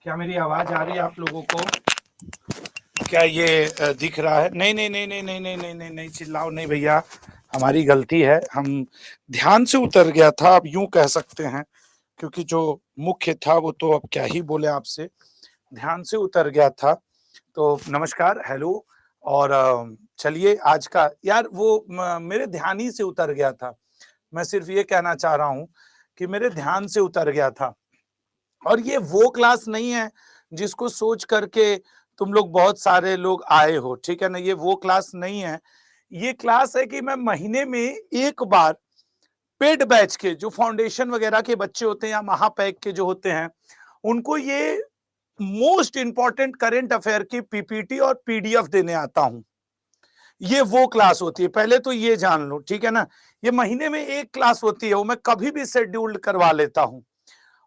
क्या मेरी आवाज आ रही है आप लोगों को? क्या ये दिख रहा है? नहीं नहीं नहीं नहीं नहीं नहीं नहीं नहीं नहीं, चिल्लाओ नहीं भैया, हमारी गलती है। हम ध्यान से उतर गया था, आप यूं कह सकते हैं, क्योंकि जो मुख्य था वो तो अब क्या ही बोले आपसे, ध्यान से उतर गया था। तो नमस्कार, हेलो। और चलिए आज का यार वो मेरे ध्यान ही से उतर गया था। मैं सिर्फ ये कहना चाह रहा हूं कि मेरे ध्यान से उतर गया था। और ये वो क्लास नहीं है जिसको सोच करके तुम लोग बहुत सारे लोग आए हो, ठीक है ना? ये वो क्लास नहीं है। ये क्लास है कि मैं महीने में एक बार पेड बैच के जो फाउंडेशन वगैरह के बच्चे होते हैं या महापैक के जो होते हैं, उनको ये मोस्ट इंपॉर्टेंट करंट अफेयर की पीपीटी और पीडीएफ देने आता हूं। ये वो क्लास होती है, पहले तो ये जान लो, ठीक है ना? ये महीने में एक क्लास होती है, वो मैं कभी भी शेड्यूल्ड करवा लेता हूं।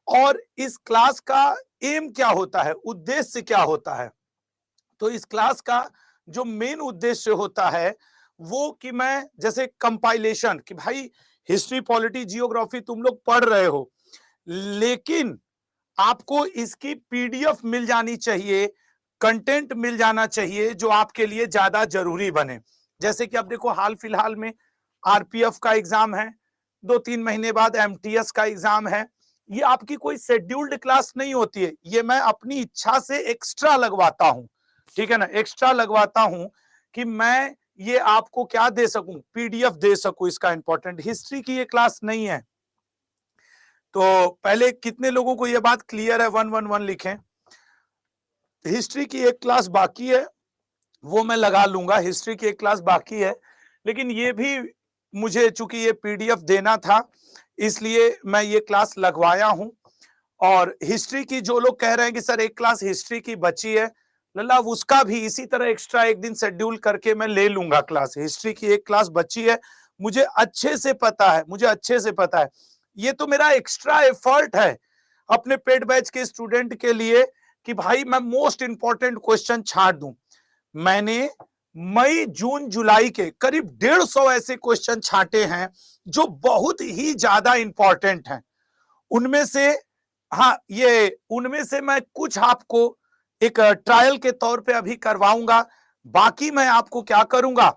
और इस क्लास का एम क्या होता है, उद्देश्य क्या होता है? तो इस क्लास का जो मेन उद्देश्य होता है वो कि मैं जैसे कंपाइलेशन, कि भाई हिस्ट्री, पॉलिटी, जियोग्राफी तुम लोग पढ़ रहे हो, लेकिन आपको इसकी पीडीएफ मिल जानी चाहिए, कंटेंट मिल जाना चाहिए जो आपके लिए ज्यादा जरूरी बने। जैसे कि अब देखो, हाल फिलहाल में आरपीएफ का एग्जाम है, 2-3 महीने बाद एमटीएस का एग्जाम है। ये आपकी कोई शेड्यूल्ड क्लास नहीं होती है, ये मैं अपनी इच्छा से एक्स्ट्रा लगवाता हूं, ठीक है ना? एक्स्ट्रा लगवाता हूं कि मैं ये आपको क्या दे सकूं, पीडीएफ दे सकूं। इसका इंपॉर्टेंट हिस्ट्री की ये क्लास नहीं है। तो पहले कितने लोगों को ये बात क्लियर है? 111 लिखें। हिस्ट्री की एक क्लास बाकी है, वो मैं लगा लूंगा। हिस्ट्री की एक क्लास बाकी है, लेकिन ये भी मुझे चूंकि ये पीडीएफ देना था, इसलिए मैं ये क्लास लगवाया हूं। और हिस्ट्री की जो लोग कह रहे हैं कि सर एक क्लास हिस्ट्री की बची है, लल्ला उसका भी इसी तरह एक्स्ट्रा एक दिन शेड्यूल करके मैं ले लूंगा क्लास। हिस्ट्री की एक क्लास बची है, मुझे अच्छे से पता है, मुझे अच्छे से पता है। ये तो मेरा एक्स्ट्रा एफर्ट है अपने पेड बैच के स्टूडेंट के लिए कि भाई मैं मोस्ट इंपॉर्टेंट क्वेश्चन छाट दूं। मैंने मई, जून, जुलाई के करीब 150 ऐसे क्वेश्चन छाटे हैं जो बहुत ही ज्यादा इंपॉर्टेंट हैं। उनमें से हाँ, ये उनमें से मैं कुछ आपको एक ट्रायल के तौर पे अभी करवाऊंगा, बाकी मैं आपको क्या करूंगा,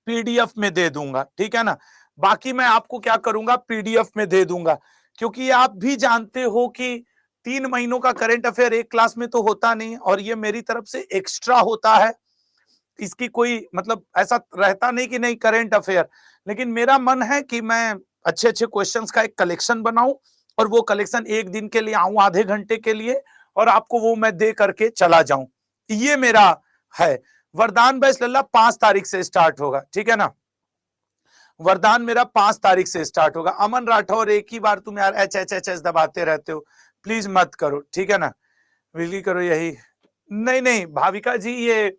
पीडीएफ में दे दूंगा, ठीक है ना? बाकी मैं आपको क्या करूंगा, पीडीएफ में दे दूंगा। क्योंकि आप भी जानते हो कि 3 महीनों का करंट अफेयर एक क्लास में तो होता नहीं, और ये मेरी तरफ से एक्स्ट्रा होता है। इसकी कोई मतलब ऐसा रहता नहीं कि नहीं करंट अफेयर, लेकिन मेरा मन है कि मैं अच्छे अच्छे क्वेश्चंस का एक कलेक्शन बनाऊं, और वो कलेक्शन एक दिन के लिए आऊं, आधे घंटे के लिए, और आपको वो मैं दे करके चला जाऊं। ये मेरा है। वरदान बैच लल्ला 5 तारीख से स्टार्ट होगा, ठीक है ना? वरदान मेरा 5 तारीख से स्टार्ट होगा। अमन राठौर, एक ही बार तुम यार एच एच एच एच दबाते रहते हो, प्लीज मत करो, ठीक है ना? बिजली करो यही। नहीं नहीं भाविका जी, ये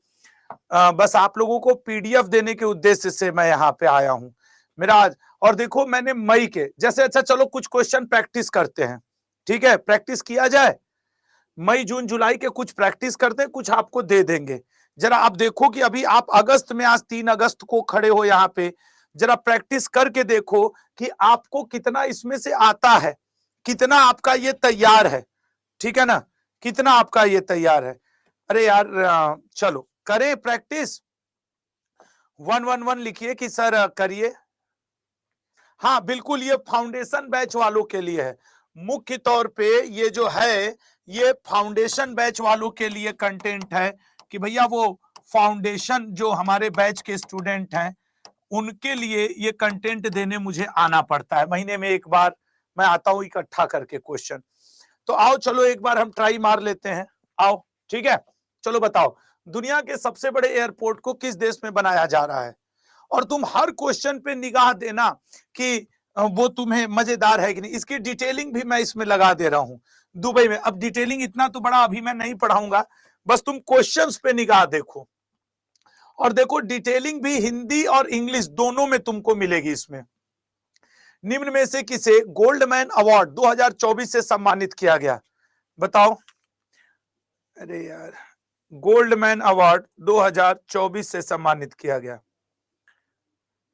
बस आप लोगों को पीडीएफ देने के उद्देश्य से मैं यहाँ पे आया हूँ। मेरा आज, और देखो मैंने मई के जैसे, अच्छा चलो कुछ क्वेश्चन प्रैक्टिस करते हैं, ठीक है? प्रैक्टिस किया जाए, मई, जून, जुलाई के कुछ प्रैक्टिस करते हैं, कुछ आपको दे देंगे। जरा आप देखो कि अभी आप अगस्त में, आज 3 अगस्त को खड़े हो यहाँ पे, जरा प्रैक्टिस करके देखो कि आपको कितना इसमें से आता है, कितना आपका ये तैयार है, ठीक है ना? कितना आपका ये तैयार है। अरे यार चलो करें प्रैक्टिस। 111 लिखिए कि सर करिए। हाँ बिल्कुल, ये फाउंडेशन बैच वालों के लिए है, मुख्य तौर पे ये जो है ये फाउंडेशन बैच वालों के लिए कंटेंट है कि भैया वो फाउंडेशन जो हमारे बैच के स्टूडेंट हैं उनके लिए ये कंटेंट देने मुझे आना पड़ता है। महीने में एक बार मैं आता हूं इकट्ठा करके क्वेश्चन। तो आओ चलो एक बार हम ट्राई मार लेते हैं, आओ, ठीक है? चलो बताओ, दुनिया के सबसे बड़े एयरपोर्ट को किस देश में बनाया जा रहा है? और तुम हर क्वेश्चन पे निगाह देना कि वो तुम्हें मजेदार है कि नहीं। इसकी डिटेलिंग भी मैं इसमें लगा दे रहा हूं, दुबई में। अब डिटेलिंग इतना तो बड़ा अभी मैं नहीं पढ़ाऊंगा, बस तुम क्वेश्चंस पे निगाह देखो, और देखो डिटेलिंग भी हिंदी और इंग्लिश दोनों में तुमको मिलेगी इसमें। निम्न में से किसे गोल्डमैन अवार्ड 2024 से सम्मानित किया गया? बताओ। अरे यार, गोल्डमैन अवार्ड 2024 से सम्मानित किया गया,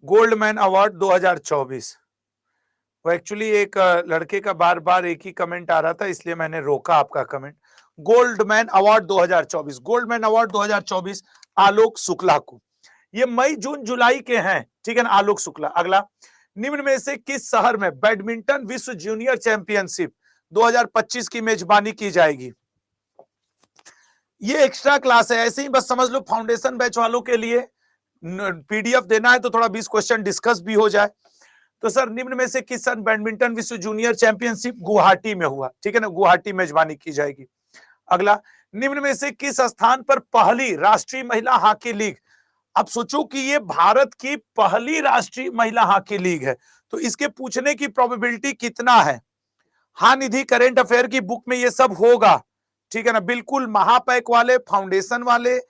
गोल्डमैन अवार्ड 2024। वो एक्चुअली एक लड़के का बार बार एक ही कमेंट आ रहा था, इसलिए मैंने रोका आपका comment. Goldman award 2024, Goldman award 2024 Alok Shukla को। ये मई जून जुलाई के हैं, ठीक है ना, आलोक शुक्ला। अगला, निम्न में से किस शहर में बैडमिंटन विश्व जूनियर चैंपियनशिप 2025 की मेजबानी की जाएगी? ये एक्स्ट्रा क्लास है, ऐसे ही बस समझ लो फाउंडेशन बैच वालों के लिए पीडीएफ देना है, तो थोड़ा 20 क्वेश्चन डिस्कस भी हो जाए। तो सर, निम्न में से किस सन बैडमिंटन विश्व जूनियर चैंपियनशिप गुवाहाटी में हुआ? ठीक है ना, गुवाहाटी मेजबानी की जाएगी। अगला, निम्न में से किस स्थान पर पहली राष्ट्रीय महिला हॉकी लीग? अब सोचो कि ये भारत की पहली राष्ट्रीय महिला हॉकी लीग है, तो इसके पूछने की प्रोबेबिलिटी कितना है? हाँ निधि, करेंट अफेयर की बुक में ये सब होगा, ठीक है ना, बिल्कुल। महापैक वाले, फाउंडेशन वाले,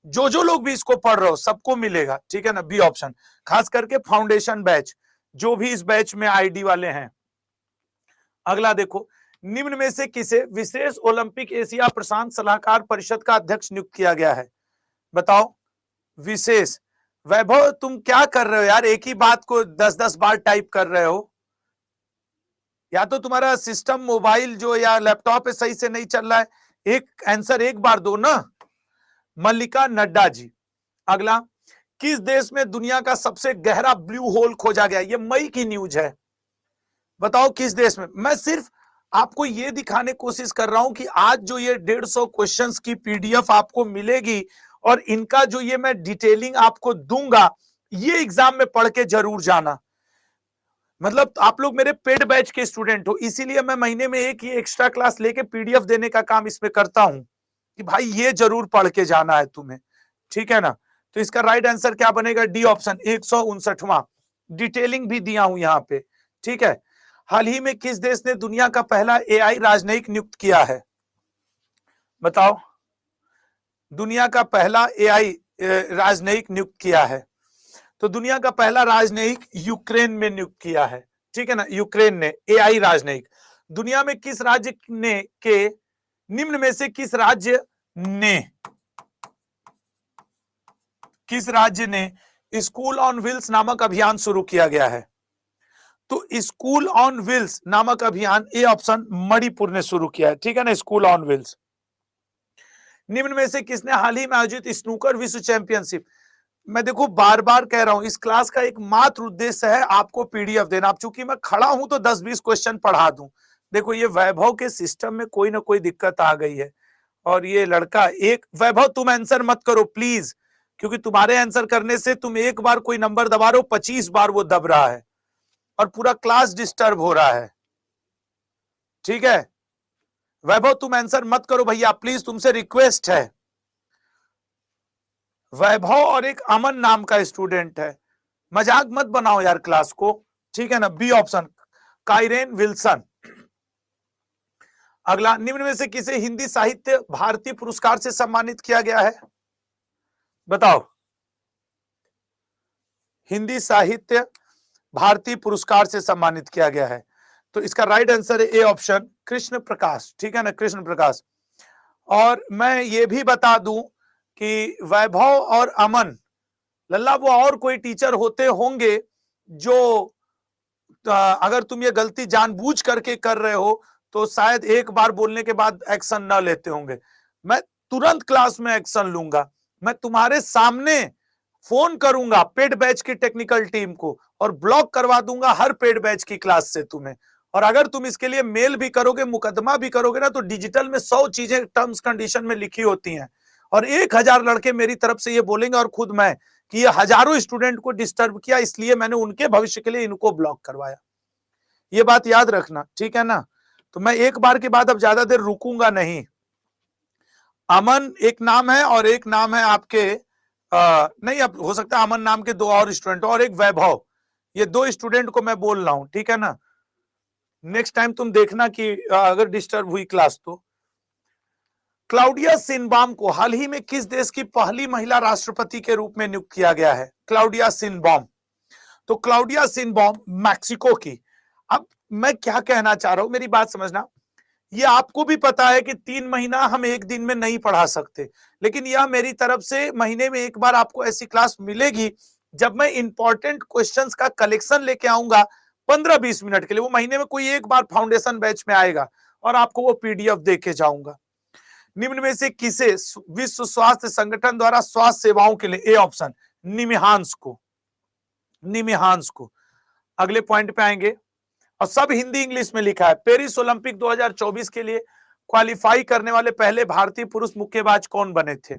जो लोग भी इसको पढ़ रहे हो सबको मिलेगा, ठीक है ना, बी ऑप्शन। खास करके फाउंडेशन बैच, जो भी इस बैच में आईडी वाले हैं। अगला देखो, निम्न में से किसे विशेष ओलंपिक एशिया प्रशांत सलाहकार परिषद का अध्यक्ष नियुक्त किया गया है? बताओ। विशेष। वैभव, तुम क्या कर रहे हो यार, एक ही बात को 10-10 बार टाइप कर रहे हो। या तो तुम्हारा सिस्टम मोबाइल जो या लैपटॉप है सही से नहीं चल रहा है। एक आंसर एक बार दो ना। मल्लिका नड्डा जी। अगला, किस देश में दुनिया का सबसे गहरा ब्लू होल खोजा गया? ये मई की न्यूज है, बताओ किस देश में। मैं सिर्फ आपको ये दिखाने कोशिश कर रहा हूं कि आज जो ये 150 क्वेश्चंस की पीडीएफ आपको मिलेगी और इनका जो ये मैं डिटेलिंग आपको दूंगा, ये एग्जाम में पढ़ के जरूर जाना। मतलब आप लोग मेरे पेड बैच के स्टूडेंट हो, इसीलिए मैं महीने में एक ही एक्स्ट्रा क्लास लेके पीडीएफ देने का काम इसमें करता हूं कि भाई ये जरूर पढ़ के जाना है तुम्हें, ठीक है ना। तो इसका राइट आंसर क्या बनेगा? D option, 159वां। डिटेलिंग भी दिया हूं यहां पे, ठीक है। हाल ही में किस देश ने दुनिया का पहला एआई राजनयिक नियुक्त किया है? बताओ। दुनिया का पहला एआई राजनयिक नियुक्त किया है, तो दुनिया का पहला राजनयिक यूक्रेन में नियुक्त किया है, ठीक है ना, यूक्रेन ने एआई राजनयिक। दुनिया में किस राज्य ने के निम्न में से किस राज्य ने स्कूल ऑन व्हील्स नामक अभियान शुरू किया गया है? तो स्कूल ऑन व्हील्स नामक अभियान, ए ऑप्शन, मणिपुर ने शुरू किया है, ठीक है ना, स्कूल ऑन व्हील्स। निम्न में से किसने हाल ही में आयोजित स्नूकर विश्व चैंपियनशिप? मैं देखो बार बार कह रहा हूं, इस क्लास का एक मात्र उद्देश्य है आपको पीडीएफ देना। अब चूंकि मैं खड़ा हूं तो 10-20 क्वेश्चन पढ़ा दूं। देखो ये वैभव के सिस्टम में कोई ना कोई दिक्कत आ गई है, और ये लड़का एक, वैभव तुम आंसर मत करो प्लीज, क्योंकि तुम्हारे आंसर करने से तुम एक बार कोई नंबर दबा रहे हो, 25 बार वो दब रहा है और पूरा क्लास डिस्टर्ब हो रहा है, ठीक है। वैभव तुम आंसर मत करो भैया प्लीज, तुमसे रिक्वेस्ट है। वैभव और एक अमन नाम का स्टूडेंट है, मजाक मत बनाओ यार क्लास को, ठीक है ना, बी ऑप्शन, काइरेन विल्सन। अगला, निम्न में से किसे हिंदी साहित्य भारती पुरस्कार से सम्मानित किया गया है? बताओ। हिंदी साहित्य भारती पुरस्कार से सम्मानित किया गया है, तो इसका राइट आंसर है ए ऑप्शन, कृष्ण प्रकाश, ठीक है ना, कृष्ण प्रकाश। और मैं ये भी बता दूं कि वैभव और अमन, लल्ला वो और कोई टीचर होते होंगे जो अगर तुम ये गलती जानबूझ करके कर रहे हो तो शायद एक बार बोलने के बाद एक्शन ना लेते होंगे। मैं तुरंत क्लास में एक्शन लूंगा, मैं तुम्हारे सामने फोन करूंगा पेड बैच की टेक्निकल टीम को और ब्लॉक करवा दूंगा हर पेड बैच की क्लास से तुम्हें। और अगर तुम इसके लिए मेल भी करोगे, मुकदमा भी करोगे ना, तो डिजिटल में 100 चीजें टर्म्स कंडीशन में लिखी होती हैं, और 1000 लड़के मेरी तरफ से ये बोलेंगे और खुद मैं कि ये हजारों स्टूडेंट को डिस्टर्ब किया, इसलिए मैंने उनके भविष्य के लिए इनको ब्लॉक करवाया। ये बात याद रखना, ठीक है ना। तो मैं एक बार के बाद अब ज्यादा देर रुकूंगा नहीं। अमन एक नाम है और एक नाम है आपके नहीं, अब हो सकता है अमन नाम के 2 और स्टूडेंट और एक वैभव, ये 2 स्टूडेंट को मैं बोल रहा हूं, ठीक है ना। नेक्स्ट टाइम तुम देखना कि अगर डिस्टर्ब हुई क्लास तो। क्लाउडिया शिनबॉम को हाल ही में किस देश की पहली महिला राष्ट्रपति के रूप में नियुक्त किया गया है? क्लाउडिया शिनबॉम। तो क्लाउडिया शिनबॉम मैक्सिको की। अब मैं क्या कहना चाह रहा हूं, मेरी बात समझना। ये आपको भी पता है कि 3 महीना हम एक दिन में नहीं पढ़ा सकते, लेकिन यह मेरी तरफ से महीने में एक बार आपको ऐसी क्लास मिलेगी जब मैं इंपॉर्टेंट क्वेश्चंस का कलेक्शन लेके आऊंगा 15-20 मिनट के लिए। वो महीने में कोई एक बार फाउंडेशन बैच में आएगा और आपको वो पीडीएफ दे के जाऊंगा। निम्न में से किसे विश्व स्वास्थ्य संगठन द्वारा स्वास्थ्य सेवाओं के लिए, ए ऑप्शन निमिहांस को। अगले पॉइंट पे आएंगे और सब हिंदी इंग्लिश में लिखा है। पेरिस ओलंपिक 2024 के लिए क्वालिफाई करने वाले पहले भारतीय पुरुष मुक्केबाज कौन बने थे?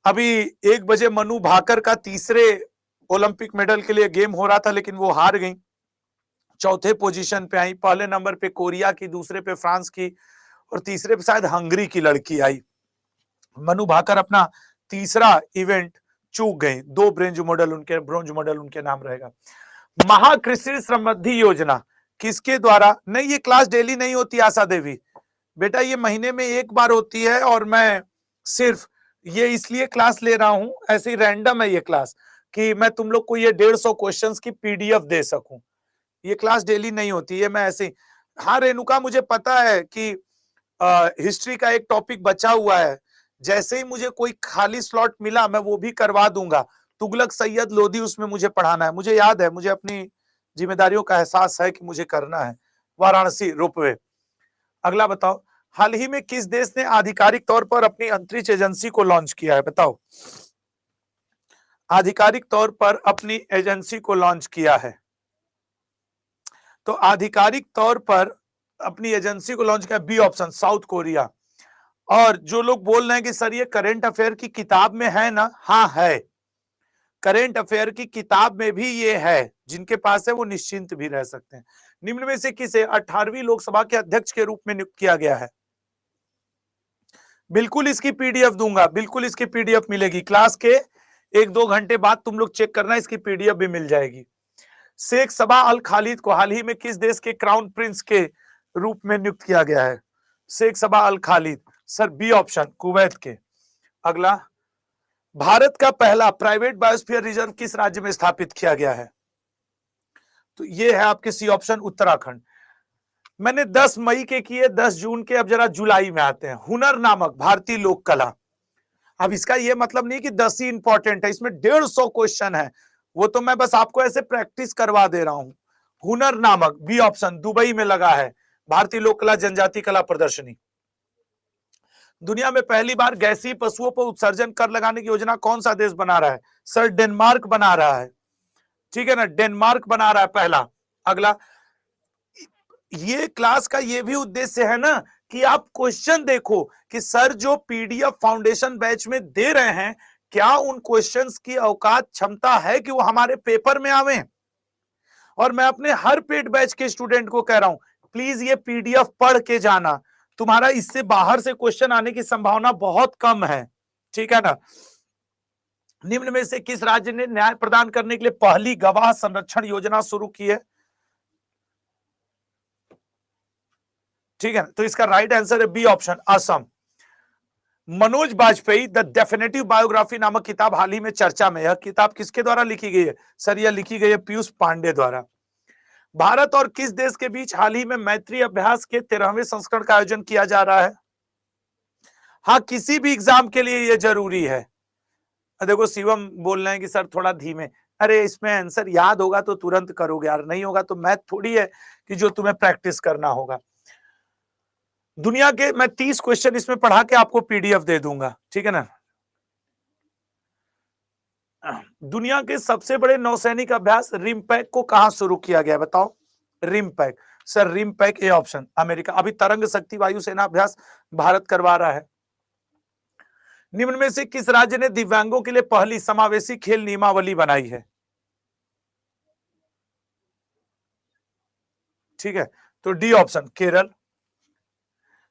अभी 1 बजे मनु भाकर का तीसरे ओलंपिक मेडल के लिए गेम हो रहा था, लेकिन वो हार गई, चौथे पोजीशन पे आई। पहले नंबर पे कोरिया की, दूसरे पे फ्रांस की और तीसरे पे शायद हंगरी की लड़की आई। मनु भाकर अपना तीसरा इवेंट चूक गए। 2 ब्रोंज मेडल उनके नाम रहेगा। महाकृषि समृद्धि योजना किसके द्वारा? नहीं, ये क्लास डेली नहीं होती आशा देवी बेटा, ये महीने में 1 बार होती है और मैं सिर्फ ये इसलिए क्लास ले रहा हूं, ऐसे ही रैंडम है ये क्लास, कि मैं तुम लोग को ये 150 क्वेश्चंस की पीडीएफ दे सकूं। ये क्लास डेली नहीं होती है, मैं ऐसे ही। हाँ रेणुका, मुझे पता है कि हिस्ट्री का एक टॉपिक बचा हुआ है, जैसे ही मुझे कोई खाली स्लॉट मिला मैं वो भी करवा दूंगा। तुगलक सैयद लोधी उसमें मुझे पढ़ाना है, मुझे याद है, मुझे अपनी जिम्मेदारियों का एहसास है कि मुझे करना है। वाराणसी रोपवे। अगला बताओ, हाल ही में किस देश ने आधिकारिक तौर पर अपनी अंतरिक्ष एजेंसी को लॉन्च किया है? बताओ, आधिकारिक तौर पर अपनी एजेंसी को लॉन्च किया है। तो आधिकारिक तौर पर अपनी एजेंसी को लॉन्च किया, बी ऑप्शन साउथ कोरिया। और जो लोग बोल रहे हैं कि सर ये करंट अफेयर की किताब में है ना, हाँ है, करंट अफेयर की किताब में भी ये है। जिनके पास है वो निश्चिंत भी रह सकते हैं। निम्न में से किसे 18वीं लोकसभा के अध्यक्ष के रूप में नियुक्त किया गया है? बिल्कुल इसकी पीडीएफ दूंगा, बिल्कुल इसकी पीडीएफ मिलेगी। क्लास के 1-2 घंटे बाद तुम लोग चेक करना, इसकी पीडीएफ भी मिल जाएगी। शेख सबा अल खालिद को हाल ही में किस देश के क्राउन प्रिंस के रूप में नियुक्त किया गया है? Sheikh Sabah Al Khalid, sir B option Kuwait के। अगला, भारत का पहला प्राइवेट बायोस्फीयर रिजर्व किस राज्य में स्थापित किया गया है? तो ये है आपके सी ऑप्शन उत्तराखंड। मैंने 10 मई के किए, 10 जून के, अब जरा जुलाई में आते हैं। हुनर नामक भारतीय लोक कला। अब इसका ये मतलब नहीं कि 10 ही इंपॉर्टेंट है, इसमें 150 क्वेश्चन है, वो तो मैं बस आपको ऐसे प्रैक्टिस करवा दे रहा हूं। हुनर नामक, बी ऑप्शन, दुबई में लगा है भारतीय लोक कला जनजाति कला प्रदर्शनी। दुनिया में पहली बार गैसीय पशुओं पर उत्सर्जन कर लगाने की योजना कौन सा देश बना रहा है? सर डेनमार्क बना रहा है, ठीक है ना, डेनमार्क बना रहा है पहला। अगला, ये क्लास का ये भी उद्देश्य है ना कि आप क्वेश्चन देखो कि सर जो पीडीएफ फाउंडेशन बैच में दे रहे हैं, क्या उन क्वेश्चंस की औकात क्षमता है कि वो हमारे पेपर में आवे। और मैं अपने हर पेड बैच के स्टूडेंट को कह रहा हूं, प्लीज ये पीडीएफ पढ़ के जाना, तुम्हारा इससे बाहर से क्वेश्चन आने की संभावना बहुत कम है, ठीक है ना। निम्न में से किस राज्य ने न्याय प्रदान करने के लिए पहली गवाह संरक्षण योजना शुरू की है? ठीक है, तो इसका राइट आंसर है B option, Assam. Manoj Bajpayee the definitive biography नामक किताब हाल ही में चर्चा में। यह किताब किसके द्वारा लिखी गई है? सर यह लिखी गई है पीयूष पांडे द्वारा। भारत और किस देश के बीच हाल ही में मैत्री अभ्यास के 13वें संस्करण का आयोजन किया जा रहा है? हाँ, किसी भी एग्जाम के लिए यह जरूरी है। देखो शिवम बोल रहे हैं कि सर थोड़ा धीमे, अरे इसमें आंसर याद होगा तो तुरंत करोगे यार, नहीं होगा तो मैथ थोड़ी है कि जो तुम्हें प्रैक्टिस करना होगा। दुनिया के मैं 30 क्वेश्चन इसमें पढ़ा के आपको पीडीएफ दे दूंगा, ठीक है ना। दुनिया के सबसे बड़े नौसैनिक अभ्यास रिमपैक को कहां शुरू किया गया? बताओ, RIMPAC. Sir RIMPAC A option, America. अभी तरंग शक्ति वायुसेना अभ्यास भारत करवा रहा है। निम्न में से किस राज्य ने दिव्यांगों के लिए पहली समावेशी खेल नियमावली बनाई है? ठीक है, तो डी ऑप्शन, केरल।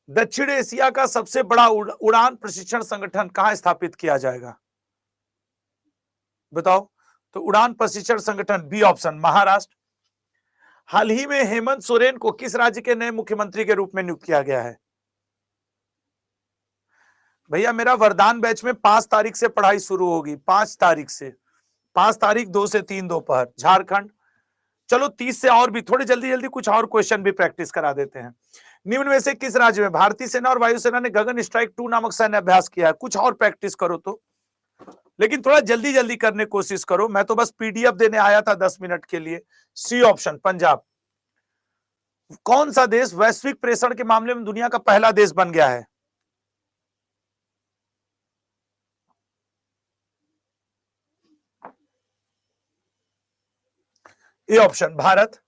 दक्षिण एशिया का सबसे बड़ा उड़ान प्रशिक्षण संगठन कहां स्थापित किया जाएगा? बताओ, तो उड़ान प्रशिक्षण संगठन, बी ऑप्शन, महाराष्ट्र। हाल ही में हेमंत सोरेन को किस राज्य के नए मुख्यमंत्री के रूप में नियुक्त किया गया है? भैया मेरा वरदान बैच में 5 तारीख से पढ़ाई शुरू होगी, 5 तारीख से, 5 तारीख 2 से 3 दोपहर, झारखंड। चलो 30 से और भी थोड़े जल्दी जल्दी कुछ और क्वेश्चन भी प्रैक्टिस करा देते हैं। निम्न में से किस राज्य में भारतीय सेना और वायुसेना ने गगन स्ट्राइक 2 नामक सैन्य अभ्यास किया है? कुछ और प्रैक्टिस करो तो, लेकिन थोड़ा जल्दी जल्दी करने की कोशिश करो, मैं तो बस पीडीएफ देने आया था 10 मिनट के लिए। C option, Punjab. कौन सा देश वैश्विक प्रेषण के मामले में दुनिया का पहला देश बन गया है? A option Bharat.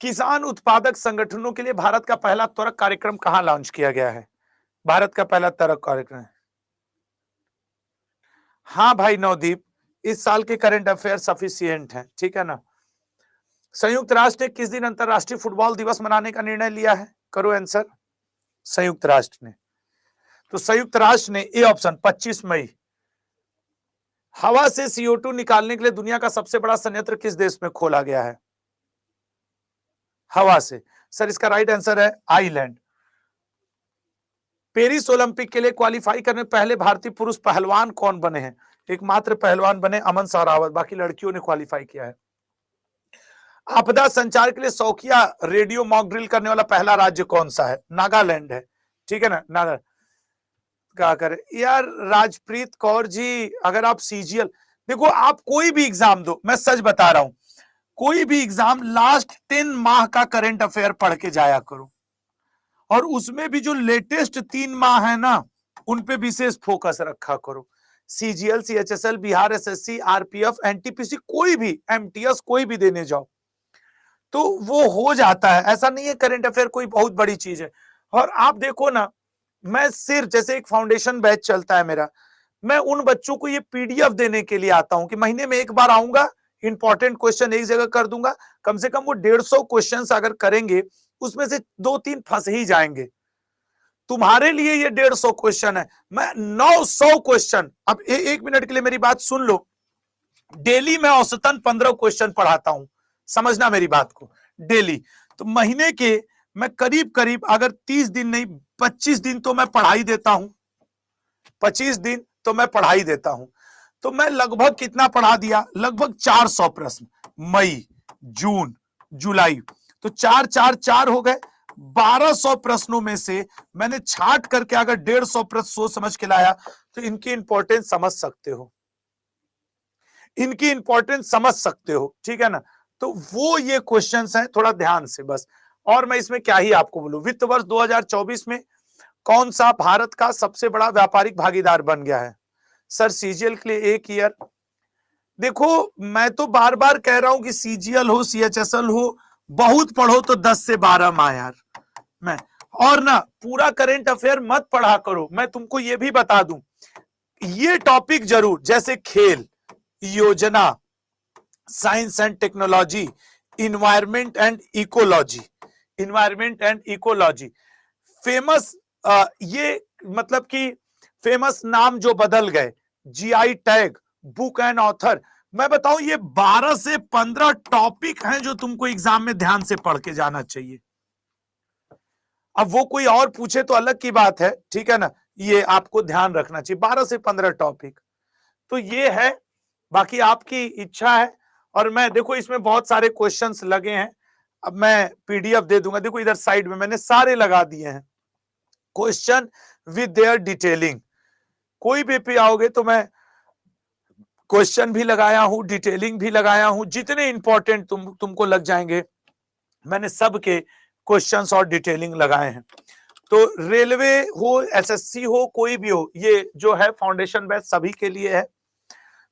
किसान उत्पादक संगठनों के लिए भारत का पहला त्वरक कार्यक्रम कहां लॉन्च किया गया है? भारत का पहला त्वरक कार्यक्रम। हाँ भाई नवदीप, इस साल के करंट अफेयर सफिशिएंट है, ठीक है ना। संयुक्त राष्ट्र ने किस दिन अंतरराष्ट्रीय फुटबॉल दिवस मनाने का निर्णय लिया है? करो आंसर। संयुक्त राष्ट्र ने, तो संयुक्त राष्ट्र ने ए ऑप्शन 25 मई। हवा से CO2 निकालने के लिए दुनिया का सबसे बड़ा संयंत्र किस देश में खोला गया है? हवा से। सर इसका राइट आंसर है आइलैंड। पेरिस ओलंपिक के लिए क्वालिफाई करने पहले भारतीय पुरुष पहलवान कौन बने हैं? एकमात्र पहलवान बने अमन सहरावत, बाकी लड़कियों ने क्वालिफाई किया है। आपदा संचार के लिए शौकिया रेडियो मॉक ड्रिल करने वाला पहला राज्य कौन सा है? नागालैंड है, ठीक है ना। नागा क्या करे यार राजप्रीत कौर जी, अगर आप सीजीएल देखो, आप कोई भी एग्जाम दो, मैं सच बता रहा हूं, कोई भी एग्जाम लास्ट 10 माह का करंट अफेयर पढ़ के जाया करो, और उसमें भी जो लेटेस्ट 3 माह है ना, उन पे विशेष फोकस रखा करो। CGL, CHSL, Bihar SSC, RPF, NTPC, कोई भी एमटीएस, कोई भी देने जाओ तो वो हो जाता है। ऐसा नहीं है करंट अफेयर कोई बहुत बड़ी चीज है। और आप देखो ना, मैं सिर्फ जैसे एक फाउंडेशन बैच चलता है मेरा, मैं उन बच्चों को ये पीडीएफ देने के लिए आता हूं कि महीने में एक बार आऊंगा, इंपॉर्टेंट क्वेश्चन एक जगह कर दूंगा, कम से कम वो 150 क्वेश्चंस अगर करेंगे उसमें से 2-3 फंस ही जाएंगे। तुम्हारे लिए ये 150 क्वेश्चन है, मैं 900 क्वेश्चन, अब एक मिनट के लिए मेरी बात सुन लो, डेली मैं औसतन 15 क्वेश्चन पढ़ाता हूं, समझना मेरी बात को, डेली। तो महीने के मैं करीब करीब अगर 30 दिन नहीं 25 दिन तो मैं पढ़ाई देता हूं, 25 दिन तो मैं पढ़ाई देता हूं। तो मैं लगभग कितना पढ़ा दिया? लगभग 400 प्रश्न, मई, जून, जुलाई, तो 4 4 4 हो गए। 1200 प्रश्नों में से मैंने छांट करके अगर 150 प्रश्न सोच समझ के लाया, तो इनकी इंपॉर्टेंस समझ सकते हो, इनकी इंपॉर्टेंस समझ सकते हो, ठीक है ना। तो वो ये क्वेश्चंस हैं, थोड़ा ध्यान से बस। और मैं इसमें क्या ही आपको बोलूं, वित्त वर्ष 2024 में कौन सा भारत का सबसे बड़ा व्यापारिक भागीदार बन गया है? सर सीजीएल के लिए 1 ईयर। देखो मैं तो बार बार कह रहा हूं कि सीजीएल हो, सीएचएसएल हो, बहुत पढ़ो तो 10 से 12 माह यार। मैं और ना पूरा करंट अफेयर मत पढ़ा करो। मैं तुमको ये भी बता दूं, ये टॉपिक जरूर, जैसे खेल, योजना, science and technology, environment and ecology, environment and ecology, famous ये मतलब कि फेमस नाम जो बदल गए, GI tag, book and author, मैं बताऊं ये 12 से 15 टॉपिक हैं जो तुमको एग्जाम में ध्यान से पढ़ के जाना चाहिए। अब वो कोई और पूछे तो अलग की बात है, ठीक है ना, ये आपको ध्यान रखना चाहिए, 12 से 15 टॉपिक। तो ये है, बाकी आपकी इच्छा है। और मैं देखो इसमें बहुत सारे क्वेश्चंस लगे हैं, अब मैं पीडीएफ दे दूंगा, देखो इधर साइड में मैंने सारे लगा दिए हैं क्वेश्चन विद देयर डिटेलिंग। कोई भी पे आओगे तो मैं क्वेश्चन भी लगाया हूं, डिटेलिंग भी लगाया हूं, जितने इंपॉर्टेंट तुमको लग जाएंगे मैंने सबके क्वेश्चंस और डिटेलिंग लगाए हैं। तो रेलवे हो, एसएससी हो, कोई भी हो, ये जो है फाउंडेशन बैच सभी के लिए है।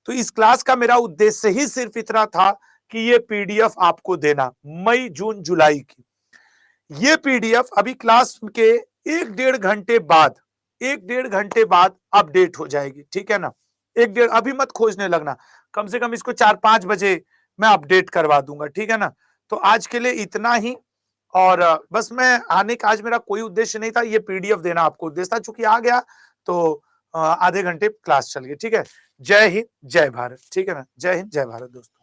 तो इस क्लास का मेरा उद्देश्य ही सिर्फ इतना था कि ये पीडीएफ आपको देना, मई जून जुलाई की। ये पीडीएफ अभी क्लास के 1-1.5 घंटे बाद, 1-1.5 घंटे बाद अपडेट हो जाएगी, ठीक है ना। 1-1.5, अभी मत खोजने लगना, कम से कम इसको 4-5 बजे मैं अपडेट करवा दूंगा, ठीक है ना। तो आज के लिए इतना ही, और बस मैं आने का आज मेरा कोई उद्देश्य नहीं था, ये पीडीएफ देना आपको उद्देश्य था, चूंकि आ गया तो आधे घंटे क्लास चल गई, ठीक है। जय हिंद जय भारत, ठीक है ना, जय हिंद जय भारत दोस्तों।